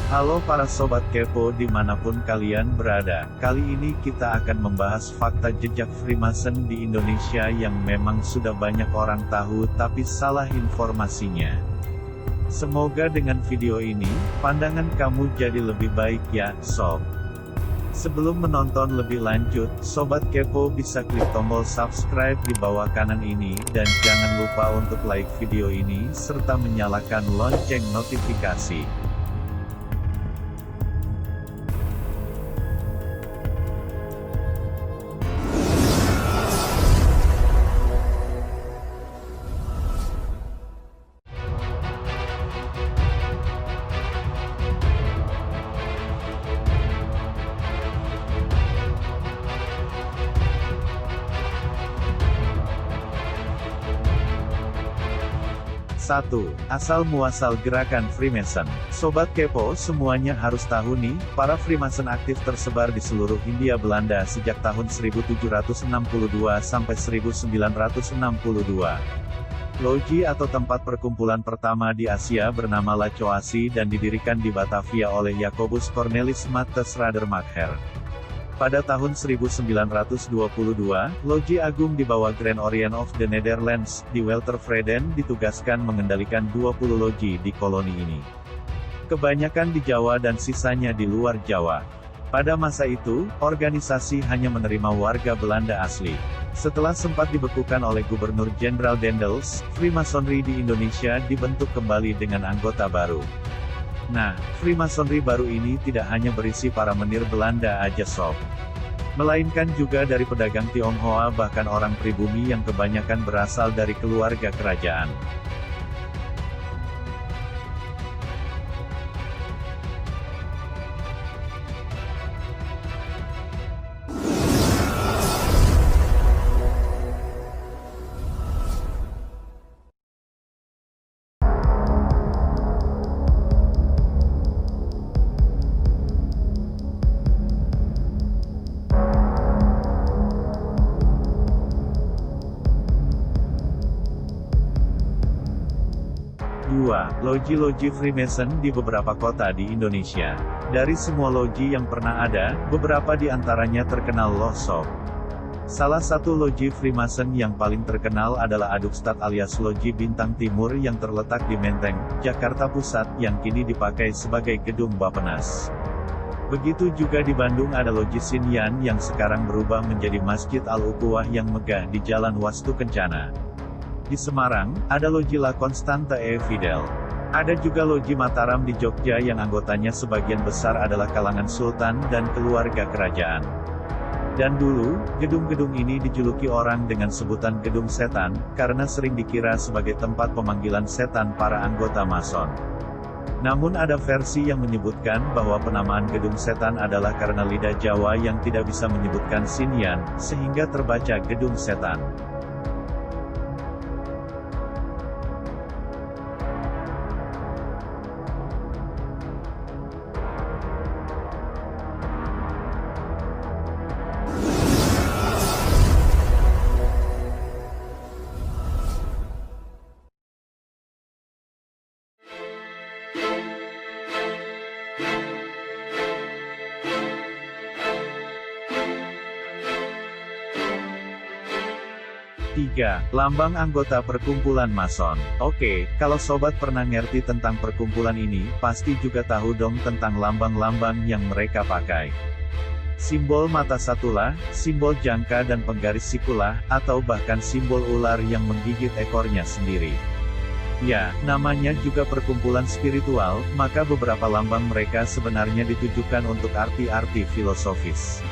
Halo para sobat kepo dimanapun kalian berada, kali ini kita akan membahas fakta jejak Freemason di Indonesia yang memang sudah banyak orang tahu tapi salah informasinya. Semoga dengan video ini, pandangan kamu jadi lebih baik ya, sob. Sebelum menonton lebih lanjut, sobat kepo bisa klik tombol subscribe di bawah kanan ini dan jangan lupa untuk like video ini serta menyalakan lonceng notifikasi. Satu. Asal-muasal gerakan Freemason. Sobat kepo semuanya harus tahu nih, para Freemason aktif tersebar di seluruh Hindia Belanda sejak tahun 1762 sampai 1962. Loji atau tempat perkumpulan pertama di Asia bernama Lacoasi dan didirikan di Batavia oleh Jacobus Cornelis Matthes Radermacher. Pada tahun 1922, Loji Agung di bawah Grand Orient of the Netherlands, di Weltervreden ditugaskan mengendalikan 20 loji di koloni ini. Kebanyakan di Jawa dan sisanya di luar Jawa. Pada masa itu, organisasi hanya menerima warga Belanda asli. Setelah sempat dibekukan oleh Gubernur Jenderal Daendels, Freemasonry di Indonesia dibentuk kembali dengan anggota baru. Nah, Freemasonry baru ini tidak hanya berisi para menir Belanda aja sob. Melainkan juga dari pedagang Tionghoa bahkan orang pribumi yang kebanyakan berasal dari keluarga kerajaan. Loji-loji Freemason di beberapa kota di Indonesia. Dari semua loji yang pernah ada, beberapa di antaranya terkenal loh sob. Salah satu loji Freemason yang paling terkenal adalah Adukstad alias Loji Bintang Timur yang terletak di Menteng, Jakarta Pusat, yang kini dipakai sebagai gedung Bappenas. Begitu juga di Bandung ada Loji Sinyan yang sekarang berubah menjadi Masjid Al-Ukhuwah yang megah di Jalan Wastu Kencana. Di Semarang, ada Loji La Constante e Fidel. Ada juga Loji Mataram di Jogja yang anggotanya sebagian besar adalah kalangan sultan dan keluarga kerajaan. Dan dulu, gedung-gedung ini dijuluki orang dengan sebutan Gedung Setan, karena sering dikira sebagai tempat pemanggilan setan para anggota Mason. Namun ada versi yang menyebutkan bahwa penamaan Gedung Setan adalah karena lidah Jawa yang tidak bisa menyebutkan Sinyan, sehingga terbaca Gedung Setan. Tiga. Lambang anggota perkumpulan Mason. Oke, kalau sobat pernah ngerti tentang perkumpulan ini, pasti juga tahu dong tentang lambang-lambang yang mereka pakai. Simbol mata satulah, simbol jangka dan penggaris sikulah, atau bahkan simbol ular yang menggigit ekornya sendiri. Ya, namanya juga perkumpulan spiritual, maka beberapa lambang mereka sebenarnya ditujukan untuk arti-arti filosofis.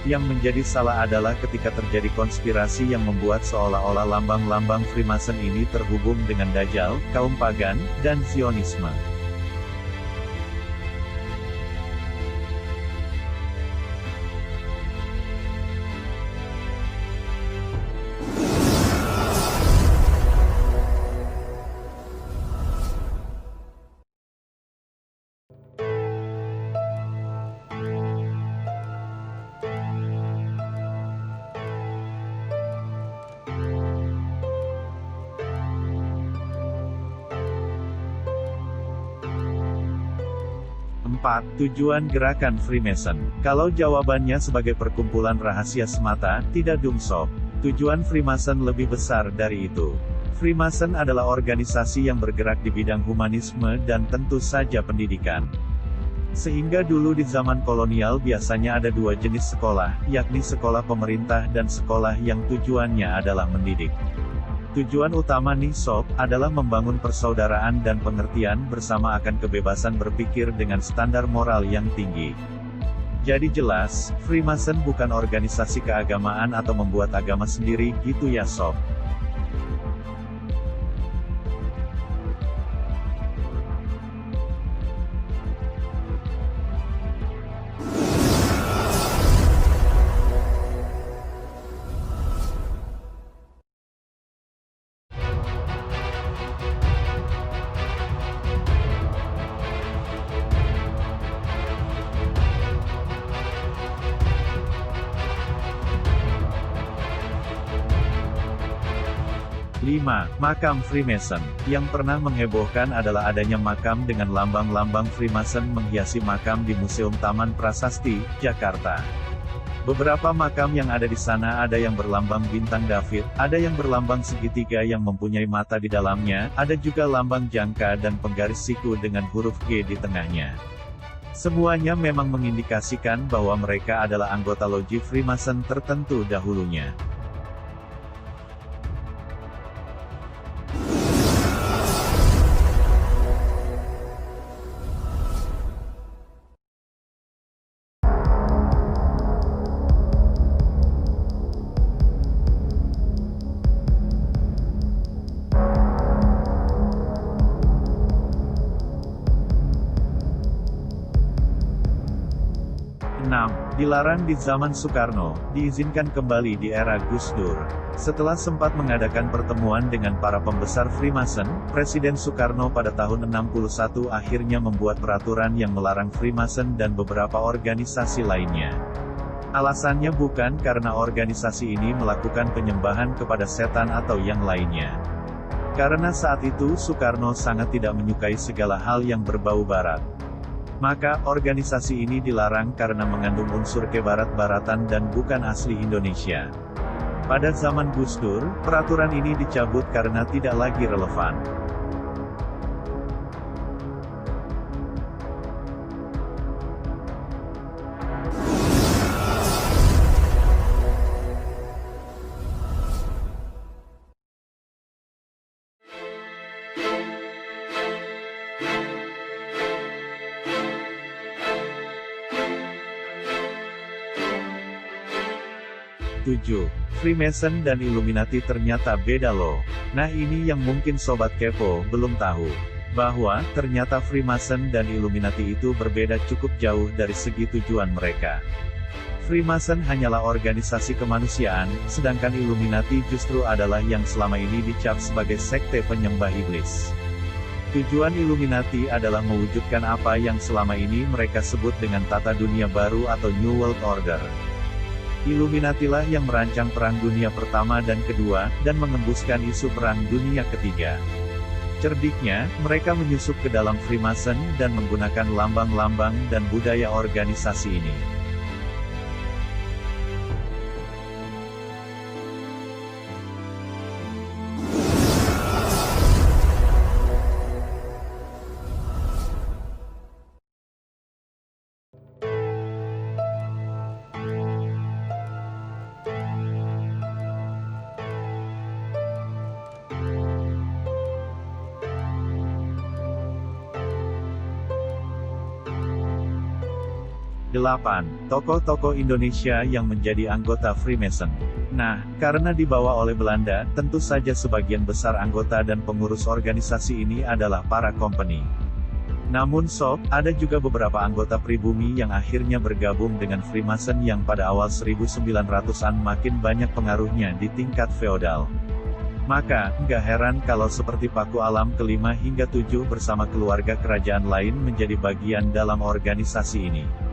Yang menjadi salah adalah ketika terjadi konspirasi yang membuat seolah-olah lambang-lambang Freemason ini terhubung dengan Dajjal, kaum pagan, dan Zionisme. 4. Tujuan gerakan Freemason. Kalau jawabannya sebagai perkumpulan rahasia semata, tidak dong sob. Tujuan Freemason lebih besar dari itu. Freemason adalah organisasi yang bergerak di bidang humanisme dan tentu saja pendidikan. Sehingga dulu di zaman kolonial biasanya ada dua jenis sekolah, yakni sekolah pemerintah dan sekolah yang tujuannya adalah mendidik. Tujuan utama nih sob, adalah membangun persaudaraan dan pengertian bersama akan kebebasan berpikir dengan standar moral yang tinggi. Jadi jelas, Freemason bukan organisasi keagamaan atau membuat agama sendiri gitu ya sob. Makam Freemason. Yang pernah menghebohkan adalah adanya makam dengan lambang-lambang Freemason menghiasi makam di Museum Taman Prasasti, Jakarta. Beberapa makam yang ada di sana ada yang berlambang bintang David, ada yang berlambang segitiga yang mempunyai mata di dalamnya, ada juga lambang jangka dan penggaris siku dengan huruf G di tengahnya. Semuanya memang mengindikasikan bahwa mereka adalah anggota loji Freemason tertentu dahulunya. 6. Dilarang di zaman Soekarno, diizinkan kembali di era Gus Dur. Setelah sempat mengadakan pertemuan dengan para pembesar Freemason, Presiden Soekarno pada tahun 61 akhirnya membuat peraturan yang melarang Freemason dan beberapa organisasi lainnya. Alasannya bukan karena organisasi ini melakukan penyembahan kepada setan atau yang lainnya. Karena saat itu Soekarno sangat tidak menyukai segala hal yang berbau barat. Maka, organisasi ini dilarang karena mengandung unsur kebarat-baratan dan bukan asli Indonesia. Pada zaman Gus Dur, peraturan ini dicabut karena tidak lagi relevan. Freemason dan Illuminati ternyata beda loh. Nah ini yang mungkin Sobat Kepo belum tahu. Bahwa, ternyata Freemason dan Illuminati itu berbeda cukup jauh dari segi tujuan mereka. Freemason hanyalah organisasi kemanusiaan, sedangkan Illuminati justru adalah yang selama ini dicap sebagai sekte penyembah iblis. Tujuan Illuminati adalah mewujudkan apa yang selama ini mereka sebut dengan tata dunia baru atau New World Order. Illuminatilah yang merancang Perang Dunia Pertama dan Kedua, dan mengembuskan isu Perang Dunia Ketiga. Cerdiknya, mereka menyusup ke dalam Freemason dan menggunakan lambang-lambang dan budaya organisasi ini. Tokoh-tokoh Indonesia yang menjadi anggota Freemason. Nah, karena dibawa oleh Belanda, tentu saja sebagian besar anggota dan pengurus organisasi ini adalah para company. Namun sob, ada juga beberapa anggota pribumi yang akhirnya bergabung dengan Freemason yang pada awal 1900-an makin banyak pengaruhnya di tingkat feodal. Maka, nggak heran kalau seperti Paku Alam ke-5 hingga 7 bersama keluarga kerajaan lain menjadi bagian dalam organisasi ini.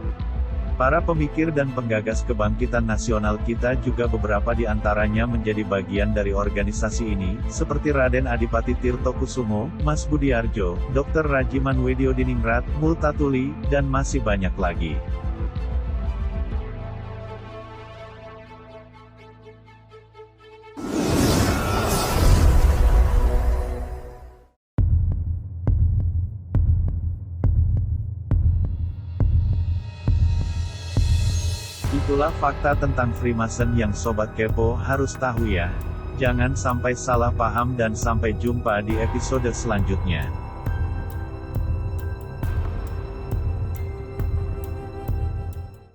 Para pemikir dan penggagas kebangkitan nasional kita juga beberapa di antaranya menjadi bagian dari organisasi ini, seperti Raden Adipati Tirto Kusumo, Mas Budiarjo, Dr. Rajiman Widyodiningrat, Multatuli, dan masih banyak lagi. Itulah fakta tentang Freemason yang Sobat Kepo harus tahu ya. Jangan sampai salah paham dan sampai jumpa di episode selanjutnya.